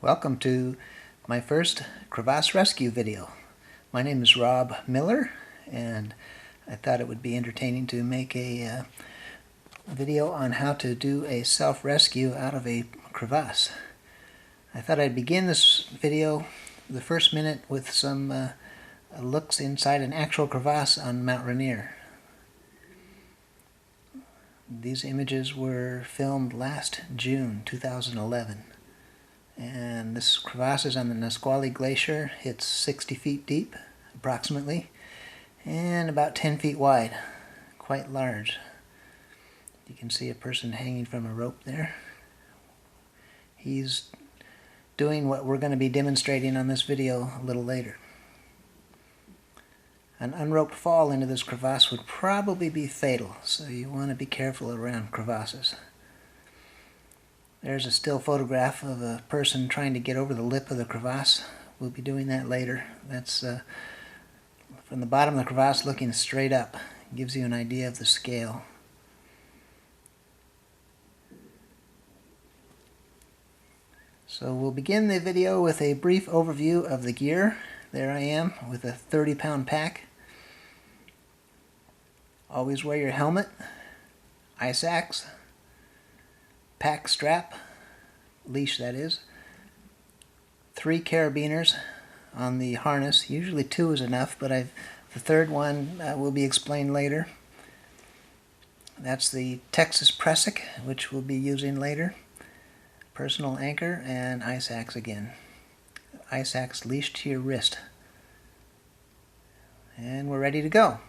Welcome to my first crevasse rescue video. My name is Rob Miller, and I thought it would be entertaining to make a video on how to do a self-rescue out of a crevasse. I thought I'd begin this video, the first minute, with some looks inside an actual crevasse on Mount Rainier. These images were filmed last June 2011. And this crevasse is on the Nisqually Glacier. It's 60 feet deep, approximately, and about 10 feet wide. Quite large. You can see a person hanging from a rope there. He's doing what we're going to be demonstrating on this video a little later. An unroped fall into this crevasse would probably be fatal, so you want to be careful around crevasses. There's a still photograph of a person trying to get over the lip of the crevasse. We'll be doing that later. That's from the bottom of the crevasse looking straight up. Gives you an idea of the scale. So we'll begin the video with a brief overview of the gear. There I am with a 30-pound pack. Always wear your helmet, ice axe, pack strap, leash that is, 3 carabiners on the harness. Usually 2 is enough, but the third one will be explained later. That's the Texas Prusik, which we'll be using later. Personal anchor and ice axe again. Ice axe leashed to your wrist. And we're ready to go.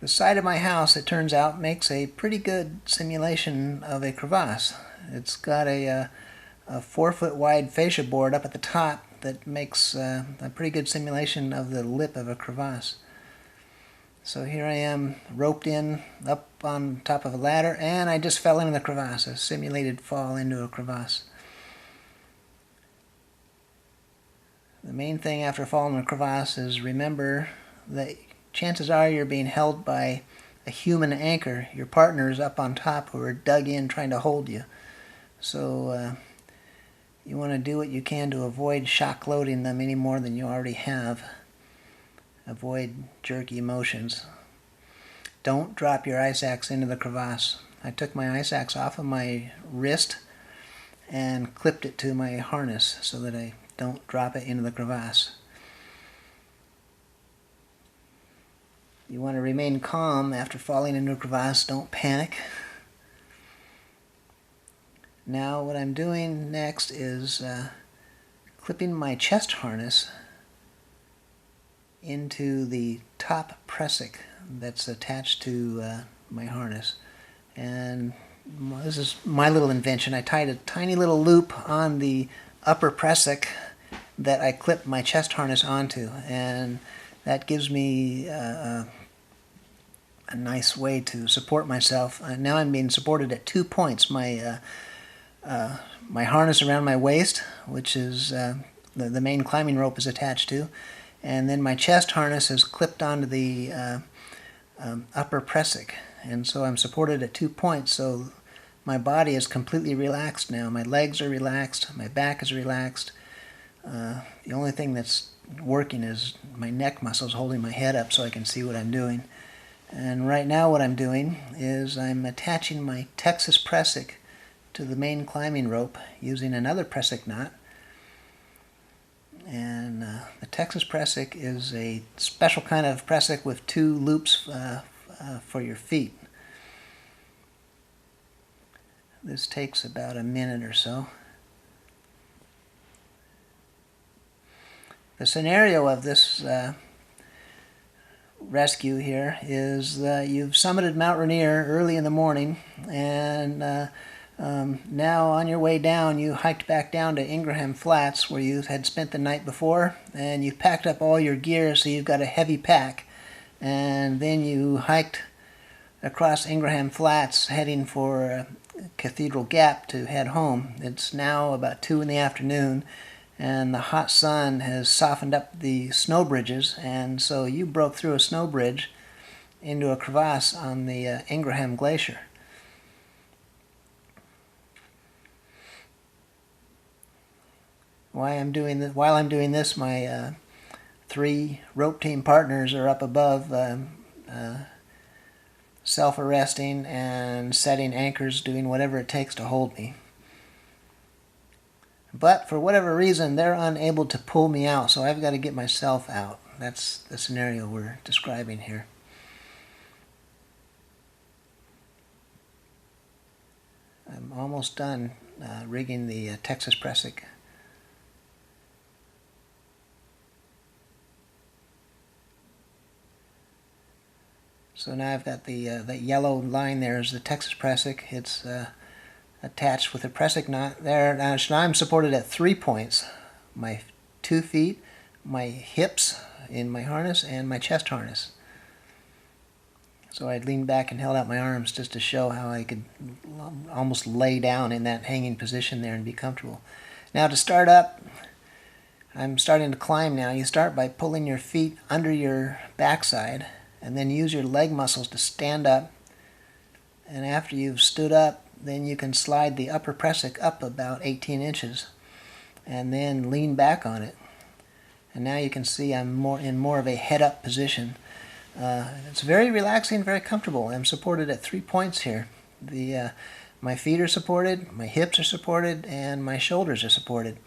The side of my house, it turns out, makes a pretty good simulation of a crevasse. It's got a 4-foot wide fascia board up at the top that makes a pretty good simulation of the lip of a crevasse. So here I am, roped in, up on top of a ladder, and I just fell into the crevasse, a simulated fall into a crevasse. The main thing after falling in a crevasse is remember that chances are you're being held by a human anchor. Your partner is up on top who are dug in trying to hold you. So you want to do what you can to avoid shock loading them any more than you already have. Avoid jerky motions. Don't drop your ice axe into the crevasse. I took my ice axe off of my wrist and clipped it to my harness so that I don't drop it into the crevasse. You want to remain calm after falling into a crevasse. Don't panic. Now what I'm doing next is clipping my chest harness into the top Prusik that's attached to my harness. And this is my little invention. I tied a tiny little loop on the upper Prusik that I clipped my chest harness onto, and that gives me a nice way to support myself. Now I'm being supported at 2 points. My harness around my waist, which is the main climbing rope is attached to, and then my chest harness is clipped onto the upper Prusik, and so I'm supported at 2 points. So my body is completely relaxed now. My legs are relaxed, my back is relaxed. The only thing that's working is my neck muscles holding my head up so I can see what I'm doing. And right now what I'm doing is I'm attaching my Texas Prusik to the main climbing rope using another Prusik knot. And the Texas Prusik is a special kind of Prusik with 2 loops for your feet. This takes about a minute or so. The scenario of this rescue here is that you've summited Mount Rainier early in the morning, and now on your way down you hiked back down to Ingraham Flats where you had spent the night before, and you packed up all your gear so you've got a heavy pack, and then you hiked across Ingraham Flats heading for Cathedral Gap to head home. It's now about 2 in the afternoon, and the hot sun has softened up the snow bridges, and so you broke through a snow bridge into a crevasse on the Ingraham Glacier. While I'm doing this, my 3 rope team partners are up above, self-arresting and setting anchors, doing whatever it takes to hold me. But for whatever reason, they're unable to pull me out, so I've got to get myself out. That's the scenario we're describing here. I'm almost done rigging the Texas Prusik. So now I've got the that yellow line there is the Texas Prusik. It's attached with a Prusik knot there. Now I'm supported at 3 points: my 2 feet, my hips in my harness, and my chest harness. So I'd leaned back and held out my arms just to show how I could almost lay down in that hanging position there and be comfortable. Now to start up, I'm starting to climb now. You start by pulling your feet under your backside and then use your leg muscles to stand up. And after you've stood up, then you can slide the upper Prusik up about 18 inches and then lean back on it. And now you can see I'm in more of a head-up position. It's very relaxing, very comfortable. I'm supported at 3 points here. My feet are supported, my hips are supported, and my shoulders are supported.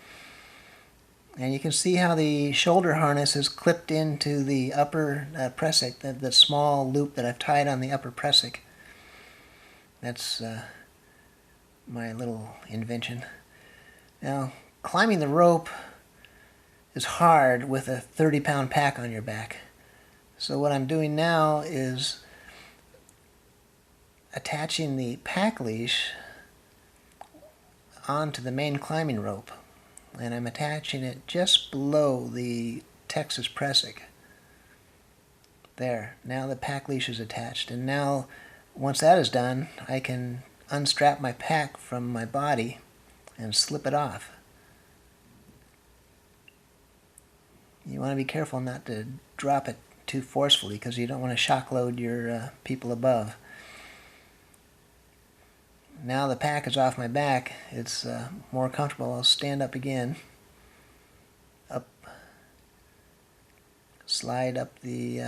And you can see how the shoulder harness is clipped into the upper Prusik, the small loop that I've tied on the upper Prusik. That's my little invention. Now, climbing the rope is hard with a 30-pound pack on your back. So what I'm doing now is attaching the pack leash onto the main climbing rope, and I'm attaching it just below the Texas Prusik. There, now the pack leash is attached, and now once that is done, I can unstrap my pack from my body and slip it off. You want to be careful not to drop it too forcefully because you don't want to shock load your people above. Now the pack is off my back, it's more comfortable. I'll stand up again, up, slide up the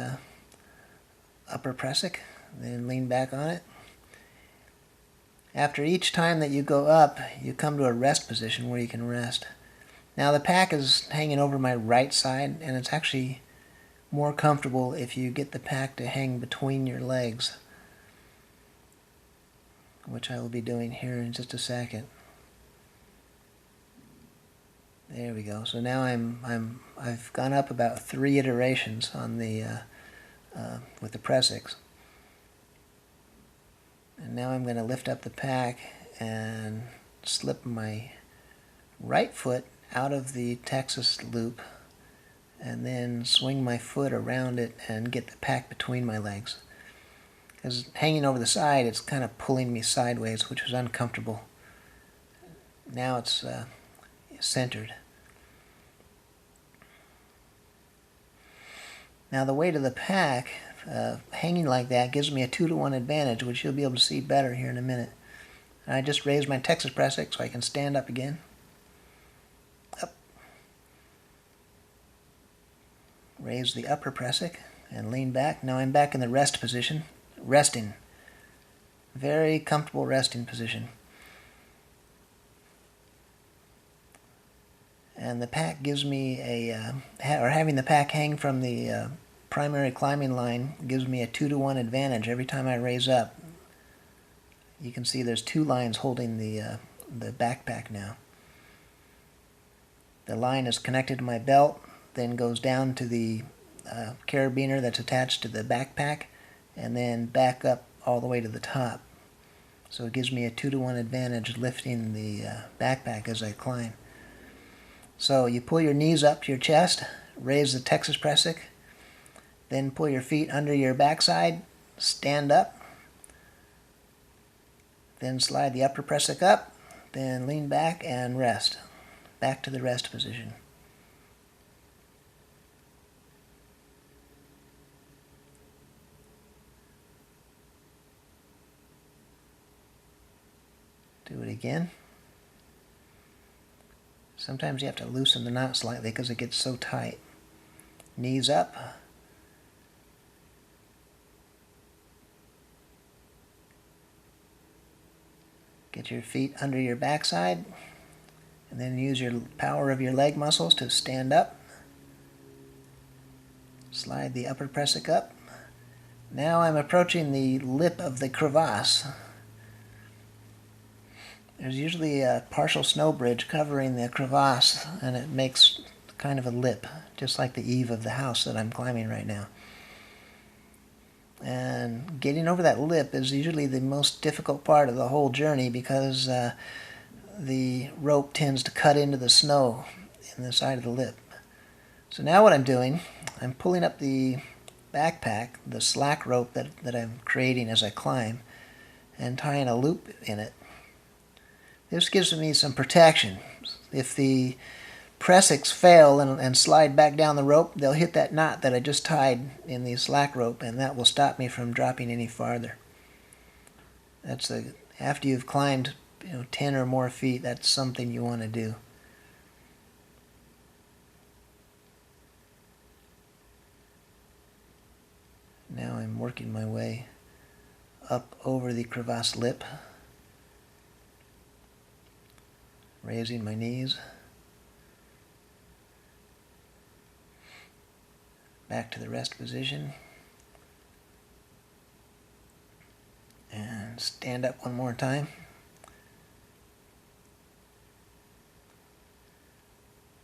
upper Prusik, then lean back on it. After each time that you go up, you come to a rest position where you can rest. Now the pack is hanging over my right side, and it's actually more comfortable if you get the pack to hang between your legs, which I will be doing here in just a second. There we go. So now I've gone up about 3 iterations on the with the Prusiks, and now I'm going to lift up the pack and slip my right foot out of the Texas loop, and then swing my foot around it and get the pack between my legs. Because hanging over the side, it's kind of pulling me sideways, which was uncomfortable. Now it's centered. Now the weight of the pack, hanging like that, gives me a 2-to-1 advantage, which you'll be able to see better here in a minute. I just raised my Texas Prusik so I can stand up again. Up. Raise the upper Prusik and lean back. Now I'm back in the rest position. Resting. Very comfortable resting position. And the pack gives me having the pack hang from the primary climbing line gives me a 2-to-1 advantage every time I raise up. You can see there's 2 lines holding the backpack now. The line is connected to my belt, then goes down to the carabiner that's attached to the backpack, and then back up all the way to the top. So it gives me a 2-to-1 advantage lifting the backpack as I climb. So you pull your knees up to your chest, raise the Texas Prusik, then pull your feet under your backside, stand up, then slide the upper Prusik up, then lean back and rest. Back to the rest position. Do it again. Sometimes you have to loosen the knot slightly because it gets so tight. Knees up. Get your feet under your backside, and then use your power of your leg muscles to stand up. Slide the upper prusik up. Now I'm approaching the lip of the crevasse. There's usually a partial snow bridge covering the crevasse, and it makes kind of a lip, just like the eave of the house that I'm climbing right now. And getting over that lip is usually the most difficult part of the whole journey because the rope tends to cut into the snow in the side of the lip. So now what I'm doing, I'm pulling up the backpack, the slack rope that I'm creating as I climb, and tying a loop in it. This gives me some protection. If the prusiks fail and slide back down the rope, they'll hit that knot that I just tied in the slack rope, and that will stop me from dropping any farther. After you've climbed 10 or more feet, that's something you want to do. Now I'm working my way up over the crevasse lip, raising my knees. Back to the rest position. And stand up one more time.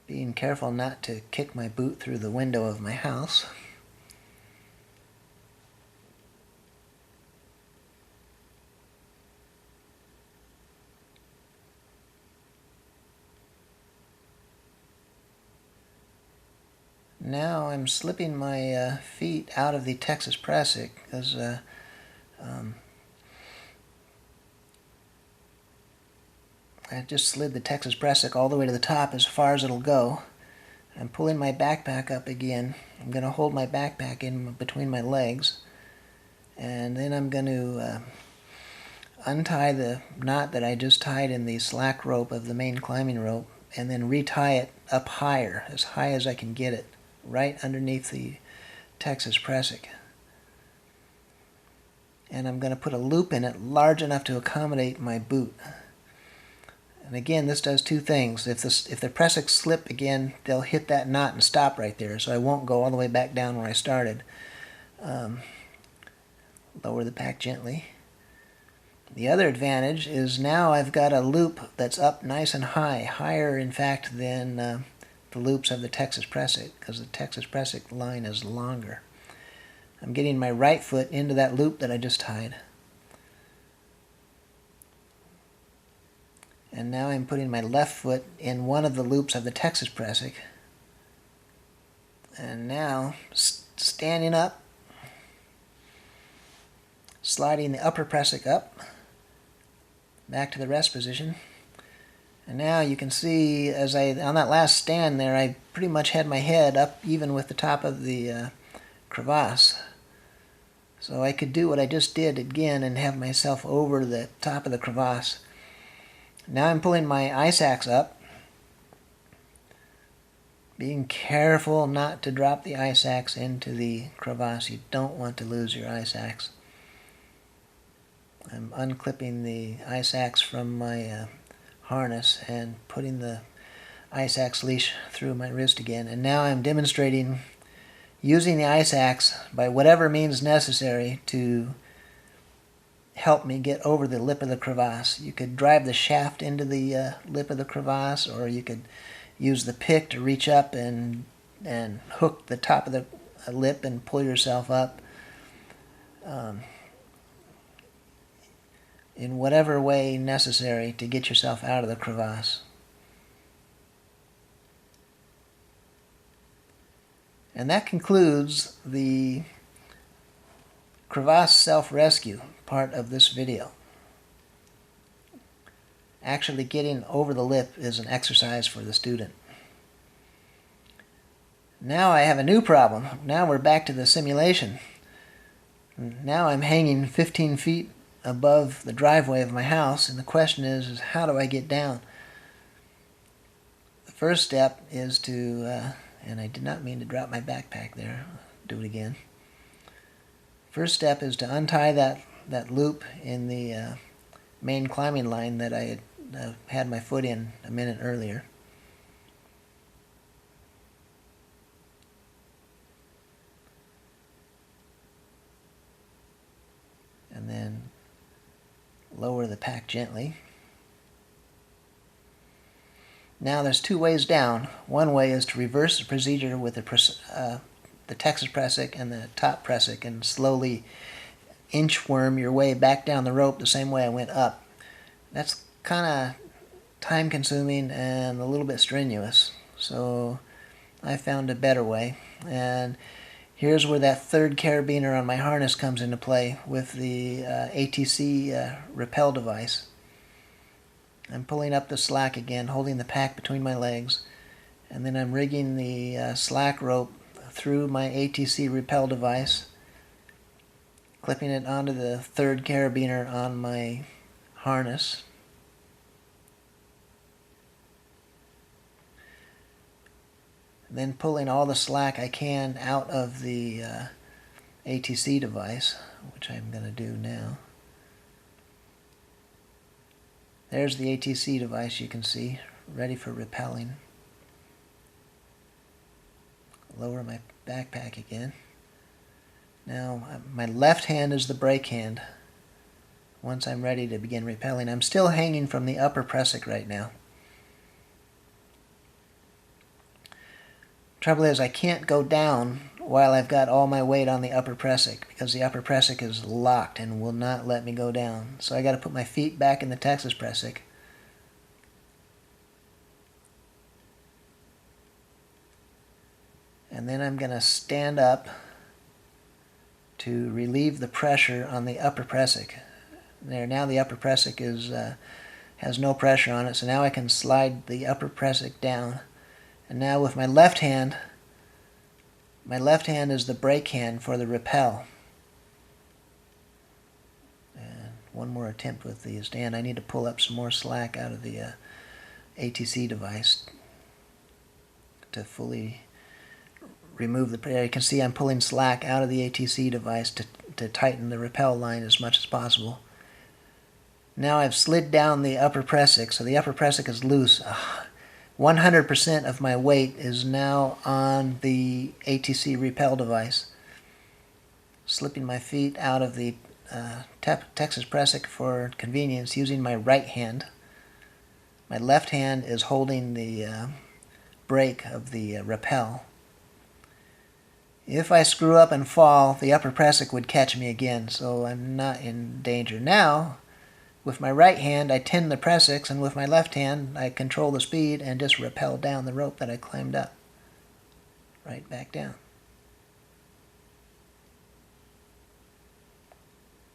Being careful not to kick my boot through the window of my house. Now I'm slipping my feet out of the Texas Prusik because I just slid the Texas Prusik all the way to the top as far as it'll go. I'm pulling my backpack up again. I'm going to hold my backpack in between my legs, and then I'm going to untie the knot that I just tied in the slack rope of the main climbing rope, and then retie it up higher, as high as I can get it, right underneath the Texas Prusik. And I'm going to put a loop in it large enough to accommodate my boot. And again, this does two things. If the prusiks slip again, they'll hit that knot and stop right there, so I won't go all the way back down where I started. Lower the pack gently. The other advantage is now I've got a loop that's up nice and high, higher in fact than the loops of the Texas Prusik, because the Texas Prusik line is longer. I'm getting my right foot into that loop that I just tied. And now I'm putting my left foot in one of the loops of the Texas Prusik. And now, standing up, sliding the upper prusik up, back to the rest position. And now you can see, on that last stand there, I pretty much had my head up even with the top of the crevasse. So I could do what I just did again and have myself over the top of the crevasse. Now I'm pulling my ice axe up, being careful not to drop the ice axe into the crevasse. You don't want to lose your ice axe. I'm unclipping the ice axe from my harness and putting the ice axe leash through my wrist again. And now I'm demonstrating using the ice axe by whatever means necessary to help me get over the lip of the crevasse. You could drive the shaft into the lip of the crevasse, or you could use the pick to reach up and hook the top of the lip and pull yourself up. In whatever way necessary to get yourself out of the crevasse. And that concludes the crevasse self-rescue part of this video. Actually getting over the lip is an exercise for the student. Now I have a new problem. Now we're back to the simulation. Now I'm hanging 15 feet above the driveway of my house, and the question is how do I get down? The first step is to, and I did not mean to drop my backpack there, do it again. First step is to untie that loop in the main climbing line that I had my foot in a minute earlier. And then lower the pack gently. Now there's two ways down. One way is to reverse the procedure with the Texas Prusik and the top Prusik and slowly inchworm your way back down the rope the same way I went up. That's kind of time consuming and a little bit strenuous, so I found a better way. And here's where that third carabiner on my harness comes into play with the ATC rappel device. I'm pulling up the slack again, holding the pack between my legs, and then I'm rigging the slack rope through my ATC rappel device, clipping it onto the third carabiner on my harness. And then pulling all the slack I can out of the ATC device, which I'm going to do now. There's the ATC device, you can see, ready for rappelling. Lower my backpack again. Now, my left hand is the brake hand. Once I'm ready to begin rappelling, I'm still hanging from the upper Prusik right now. Trouble is, I can't go down while I've got all my weight on the upper Prusik, because the upper Prusik is locked and will not let me go down. So I got to put my feet back in the Texas Prusik. And then I'm going to stand up to relieve the pressure on the upper Prusik. There, now the upper Prusik has no pressure on it, so now I can slide the upper Prusik down. And now with my left hand is the brake hand for the rappel. And one more attempt with the stand. I need to pull up some more slack out of the ATC device to fully remove the... You can see I'm pulling slack out of the ATC device to tighten the rappel line as much as possible. Now I've slid down the upper Prusik, so the upper Prusik is loose. 100% of my weight is now on the ATC rappel device. Slipping my feet out of the Texas Prusik for convenience using my right hand. My left hand is holding the brake of the rappel. If I screw up and fall, the upper Prusik would catch me again, so I'm not in danger. Now, with my right hand, I tend the Prusiks, and with my left hand, I control the speed and just rappel down the rope that I climbed up. Right back down.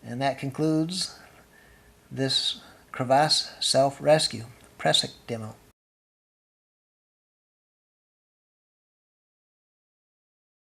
And that concludes this crevasse self-rescue Prusik demo.